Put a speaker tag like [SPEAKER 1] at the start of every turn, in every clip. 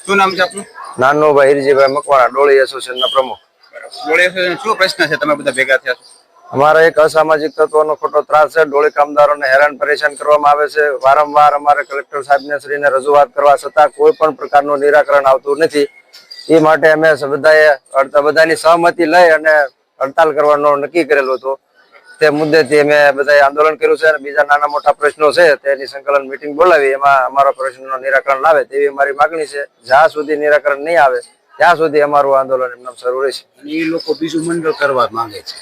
[SPEAKER 1] શું નામ છે આપનું?
[SPEAKER 2] નાનોભાઈ હિરજીભાઈ મકવાણા, ડોળી એસોસિએશનના પ્રમુખ.
[SPEAKER 1] ડોળી એસોસિએશન શું પ્રશ્ન છે, તમે બધા ભેગા થયા છો?
[SPEAKER 2] અમારા એક અસામાજિક તત્વોનો ખોટો ત્રાસ છે. ડોળી કામદારોને હેરાન પરેશાન કરવામાં આવે છે. વારંવાર અમારે કલેક્ટર સાહેબને શ્રીને રજૂઆત કરવા છતાં કોઈ પણ પ્રકારનું નિરાકરણ આવતું નથી. એ માટે અમે બધાની સહમતિ લઈ અને હડતાલ કરવાનું નક્કી કરેલું હતું. તે મુદ્દેથી અમે બધાએ આંદોલન કર્યું છે અને બીજા નાના મોટા પ્રશ્નો છે તેની સંકલન મિટિંગ બોલાવી એમાં અમારા પ્રશ્નનું નિરાકરણ લાવે તેવી અમારી માગણી છે. જ્યાં સુધી નિરાકરણ નહીં આવે ત્યાં સુધી અમારું આંદોલન એમનું શરૂ રહેશે.
[SPEAKER 3] એ લોકો બીજું મંડળ કરવા માંગે છે.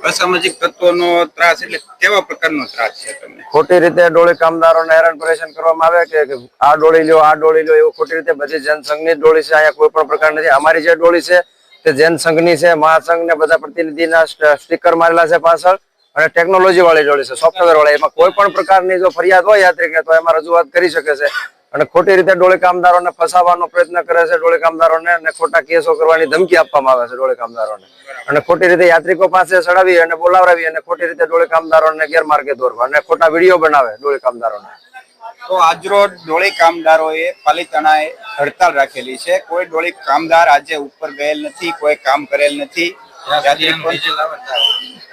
[SPEAKER 1] અસામાજિક તત્વોનો ત્રાસ એટલે કેવા પ્રકારનો ત્રાસ છે તમને?
[SPEAKER 2] ખોટી રીતે ડોળી કામદારોને હેરાન પરેશાન કરવામાં આવે કે આ ડોળી લ્યો આ ડોળી લ્યો એવું ખોટી રીતે બધી જનસંઘની ડોળી છે. અહીંયા કોઈ પણ પ્રકાર નથી. અમારી જે ડોળી છે તે જનસંઘની છે. મહાસંઘ ને બધા પ્રતિનિધિના સ્ટીકર મારેલા છે પાછળ અને ટેકનોલોજી વાળી ડોળી છે, સોફ્ટવેર વાળી. એમાં કોઈ પણ પ્રકારની જો ફરિયાદ હોય યાત્રિકને તો એમાં રજૂઆત કરી શકે છે. અને ખોટી રીતે ડોળી કામદારોને ફસાવવાનો પ્રયત્ન કરે છે. ડોળી કામદારોને અને ખોટા કેસો કરવાની ધમકી આપવામાં આવે છે ડોળી કામદારોને. અને ખોટી રીતે યાત્રિકો પાસે ચડાવી અને બોલાવરાવી અને ખોટી રીતે ડોળી કામદારોને ગેરમાર્ગે દોરવા અને ખોટા વિડીયો બનાવે ડોળી કામદારોને.
[SPEAKER 1] તો આજરોજ ડોળી કામદારોએ પાલિતાણાએ હડતાલ રાખેલી છે. કોઈ ડોળી કામદાર આજે ઉપર ગયેલ નથી, કોઈ કામ કરેલ નથી.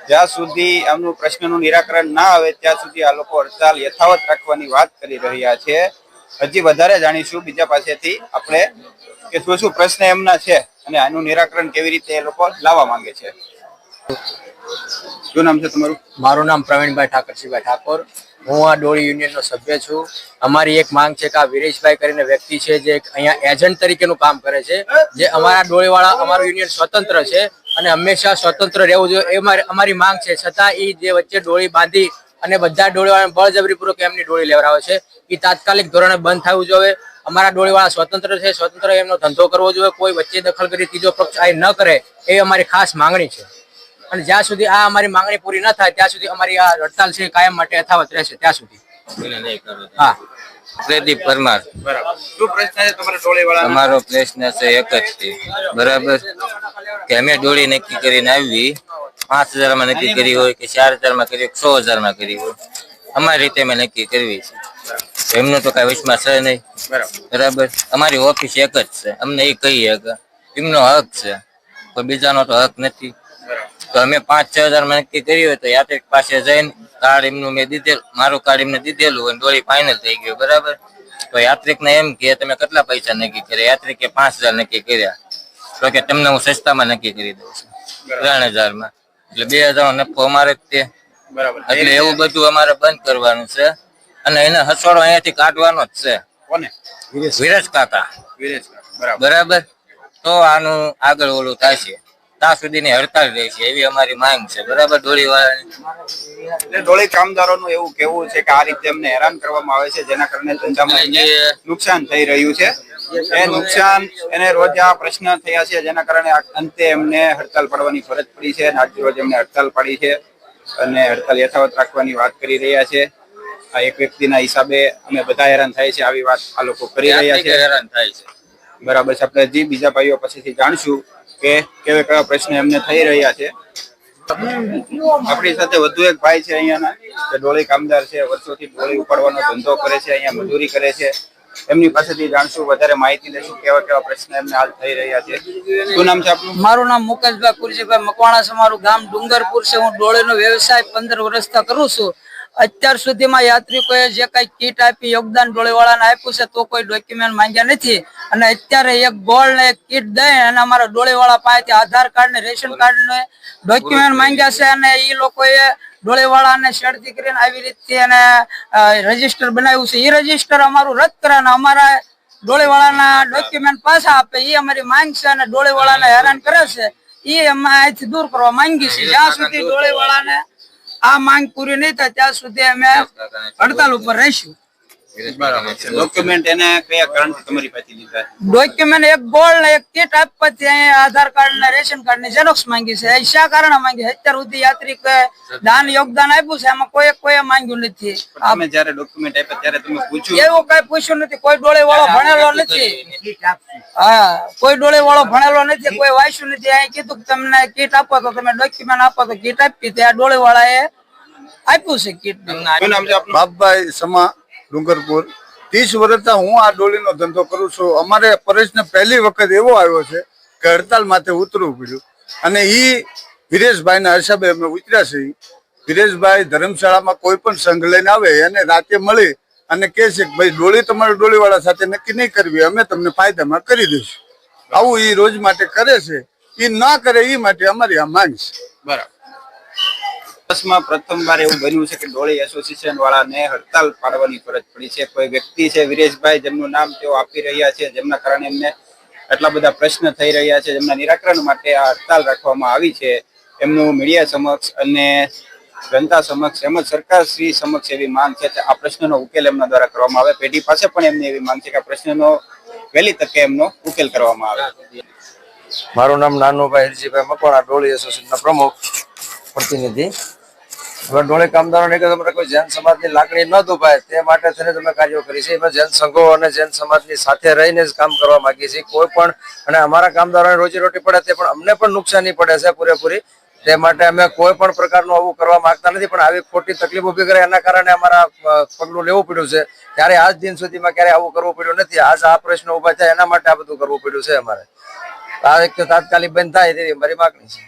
[SPEAKER 1] જ્યાં સુધી આમનું પ્રશ્નનું નિરાકરણ ના આવે ત્યાં સુધી આ લોકો હડતાલ યથાવત રાખવાની વાત કરી રહ્યા છે. હજી વધારે જાણીશું બીજા પાસેથી આપણે કે શું શું પ્રશ્ન એમના છે અને આનું નિરાકરણ કેવી રીતે એ લોકો લાવવા માંગે છે. શું નામ છે તમારું?
[SPEAKER 4] મારું નામ પ્રવીણભાઈ ઠાકરસિંહભાઈ ઠાકોર. હું આ ડોળી યુનિયનનો સભ્ય છું. અમારી એક માંગ છે કે આ વિરેશભાઈ કરીને વ્યક્તિ છે જે અહીંયા એજન્ટ તરીકેનું કામ કરે છે, જે અમારા ડોળીવાળા અમારું યુનિયન સ્વતંત્ર છે અને હંમેશા સ્વતંત્ર રહેવું જોઈએ એ અમારી માંગ છે. છતાં એ જે વચ્ચે ડોળી બાંધી અને બધા ડોળીવાળાને બળજબરીપૂર્વક એમની ડોળી લેવડાવે છે, એ તાત્કાલિક ધોરણે બંધ થવું જોઈએ. અમારા ડોળીવાળા સ્વતંત્ર છે, સ્વતંત્ર એમનો ધંધો કરવો જોઈએ. કોઈ વચ્ચે દખલ કરી ત્રીજો પક્ષ આ ન કરે એ અમારી ખાસ માંગણી છે. અને જ્યાં સુધી આ અમારી માંગણી પૂરી ન થાય ત્યાં સુધી અમારી આ હડતાલ છે કાયમ માટે યથાવત રહેશે ત્યાં સુધી. હા.
[SPEAKER 5] પ્રદીપ પરમાર.
[SPEAKER 1] બરાબર. શું પ્રશ્ન છે તમારા ડોળીવાળા?
[SPEAKER 5] અમારો પ્રશ્ન છે એક જ છે, બરાબર, કે અમે ડોળી નક્કી કરીને આવી 5000 માં નક્કી કરી હોય કે 4000 માં કરી 6000 માં કરી હોય, અમારી રીતે અમે નક્કી કરવી છે. એમનો તો કઈ વિશ્વાસ છે નહીં. બરાબર. અમારી ઓફિસ એક જ છે, અમને એ કહીએ કે એમનો હક છે, કોઈ બીજાનો તો હક નથી. તો અમે 5-6000 માં નક્કી કરી હોય તો યાત્રિક પાસે જઈને કાર્ડ એમનું મેં દીધેલું, મારું કાર્ડ એમને દીધેલું હોય, ડોળી ફાઇનલ થઈ ગયું. બરાબર. તો યાત્રિક ને એમ કે તમે કેટલા પૈસા નક્કી કર્યા? યાત્રિકે 5000 નક્કી કર્યા. તો કે તમને હું સસ્તામાં નક્કી કરી દઉં છું 3000 માં, એટલે 2000 નો નફો અમારે જ તે. એટલે એવું બધું અમારે બંધ કરવાનું છે અને એને હસવાડો અહીંયાથી કાઢવાનો જ છે.
[SPEAKER 1] કોને?
[SPEAKER 5] વિરેશ કાકા. બરાબર. તો આનું આગળ ઓલું થશે ત્યાં સુધીની હડતાલ રહેશે એવી અમારી માંગ છે. બરાબર. ડોળી વાળાની
[SPEAKER 1] ડોળી કામદારોનું એવું કેવું છે કે આ રીતે એમને હેરાન કરવામાં આવે છે, જેના કારણે ધંધામાં નુકસાન થઈ રહ્યું છે. એ નુકસાન એને રોજ આ પ્રશ્ન થયા છે, જેના કારણે અંતે એમને હડતાલ પાડવાની ફરજ પડી છે. આજ રોજ એમને હડતાલ પાડી છે અને હડતાલ યથાવત રાખવાની વાત કરી રહ્યા છે. આ એક વ્યક્તિના હિસાબે અમે બધા હેરાન થાય છે, આવી વાત આ લોકો કરી રહ્યા છે.
[SPEAKER 5] હેરાન થાય છે.
[SPEAKER 1] બરાબર છે. આપણે હજી બીજા ભાઈઓ પાસેથી જાણશું કે કેવા કેવા પ્રશ્ન એમને થઈ રહ્યા છે. આપણી સાથે વધુ એક ભાઈ છે અહીંયાના, જે ડોળી કામદાર છે, વર્ષોથી ડોળી ઉપાડવાનો ધંધો કરે છે, અહીંયા મજૂરી કરે છે. એમની પાસેથી જાણશું, વધારે માહિતી લેશું કેવા કેવા પ્રશ્ન એમને હાલ થઈ રહ્યા છે. શું નામ છે આપનું?
[SPEAKER 6] મારું નામ મુકેશભાઈ કુરજીભાઈ મકવાણા છે. મારું ગામ ડુંગરપુર છે. હું ડોળીનો વ્યવસાય 15 વર્ષથી કરું છું. અત્યાર સુધીમાં યાત્રિકોએ જે કઈ કીટ આપી, યોગદાન ડોળીવાળાને આપ્યું છે, તો કોઈ ડોક્યુમેન્ટ માંગ્યા નથી. અને અત્યારે એક ગોળ ને એક કીટ દઈ અને અમારા ડોળીવાળા પાસેથી આધાર કાર્ડ ને રેશન કાર્ડ ને ડોક્યુમેન્ટ માંગ્યા છે. અને એ લોકોએ ડોળીવાળાને શેરતી કરીને આવી રીતે એને રજીસ્ટર બનાવ્યું છે. એ રજીસ્ટર અમારું રદ કરે અને અમારા ડોળીવાળાના ડોક્યુમેન્ટ પાછા આપે, એ અમારી માંગ છે. અને ડોળીવાળાને હેરાન કરે છે એ અમે અહીંથી દૂર કરવા માંગી છીએ. જ્યાં સુધી ડોળીવાળાને આ માંગ પૂરી નહીં થાય ત્યાં સુધી અમે હડતાલ ઉપર રહીશું.
[SPEAKER 1] ડોક્યુમેન્ટ એને કયા કારણથી તમારી પાસે લીધા?
[SPEAKER 6] ડોક્યુમેન્ટ એક ગોળ ને એક કીટ આપવાથી આધાર કાર્ડ ને રેશન કાર્ડ ની ઝેરોક્સ માંગી છે. એ શા કારણે માંગી? અત્યાર સુધી યાત્રિક દાન યોગદાન આપ્યું છે, એમાં કોઈ માંગ્યું નથી.
[SPEAKER 1] તમે જ્યારે ડોક્યુમેન્ટ આપ્યા ત્યારે તમે પૂછ્યું?
[SPEAKER 6] એવું કઈ પૂછ્યું નથી. કોઈ ડોળી વાળો ભણેલો નથી. હા, કોઈ ડોળી વાળો ભણેલો નથી, કોઈ વાંચ્યું નથી. અહીં કીધું કે તમને કીટ આપો તો તમે ડોક્યુમેન્ટ આપો તો કીટ આપી. ત્યાં ડોળી વાળા એ આપ્યું છે કીટ.
[SPEAKER 1] શું નામ છે આપનું?
[SPEAKER 3] બાપભાઈ સમા, ડુંગરપુર. 30 વર્ષથી હું આ ડોળીનો ધંધો કરું છું. અમારે પ્રશ્ન પહેલી વખત એવો આવ્યો છે કે હડતાલ માથે ઉતરવું પડ્યું અને ઈ વિરેશભાઈના હિસાબે અમે ઉતર્યા છીએ. વિરેશભાઈ ધર્મશાળામાં કોઈ પણ સંઘ લઈને આવે એને રાતે મળી અને કહે છે કે ભાઈ ડોળી તમારે ડોળીવાળા સાથે નક્કી નહીં કરવી, અમે તમને ફાયદામાં કરી દઈશું. આવું ઈ રોજ માટે કરે છે. ઈ ના કરે ઈ માટે અમારી આ માંગ છે.
[SPEAKER 1] બરાબર. વર્ષમાં પ્રથમવાર એવું બન્યું છે કે ડોળી એસોસિએશન વાળાને હડતાલ પાડવાની ફરજ પડી છે. કોઈ વ્યક્તિ છે વિરેશભાઈ, જેમનું નામ તેઓ આપી રહ્યા છે, જેમના કારણે એમને એટલા બધા પ્રશ્ન થઈ રહ્યા છે, જેમના નિરાકરણ માટે આ હડતાલ રાખવામાં આવી છે. એમનું મીડિયા સમક્ષ અને જનતા સમક્ષ તેમજ સરકાર શ્રી સમક્ષ એવી માંગ છે કે આ પ્રશ્નનો ઉકેલ એમના દ્વારા કરવામાં આવે. પેઢી પાસે પણ એમની એવી માંગ છે કે આ પ્રશ્નનો વહેલી તકે એમનો ઉકેલ કરવામાં આવે.
[SPEAKER 2] મારું નામ નાનુભાઈ હિરજીભાઈ મકવાણા, ડોળી એસોસિએશનના પ્રમુખ પ્રતિનિધિ. હવે ડોળી કામદારોને કે તમારે કોઈ જૈન સમાજની લાગણી ન દુભાય તે માટે થઈને તમે કાર્યો કરી છે. એમાં જૈન સંઘો અને જૈન સમાજની સાથે રહીને જ કામ કરવા માંગીએ છીએ. કોઈ પણ અને અમારા કામદારોને રોજીરોટી પડે તે પણ અમને પણ નુકસાની પડે છે પૂરેપૂરી. તે માટે અમે કોઈ પણ પ્રકારનું આવું કરવા માંગતા નથી, પણ આવી ખોટી તકલીફ ઉભી કરે એના કારણે અમારા પગલું લેવું પડ્યું છે. ત્યારે આજ દિન સુધીમાં ક્યારે આવું કરવું પડ્યું નથી. આજ આ પ્રશ્ન ઉભા થાય એના માટે આ બધું કરવું પડ્યું છે. અમારે આ એક તાત્કાલિક બંધ થાય તેવી અમારી માગણી છે.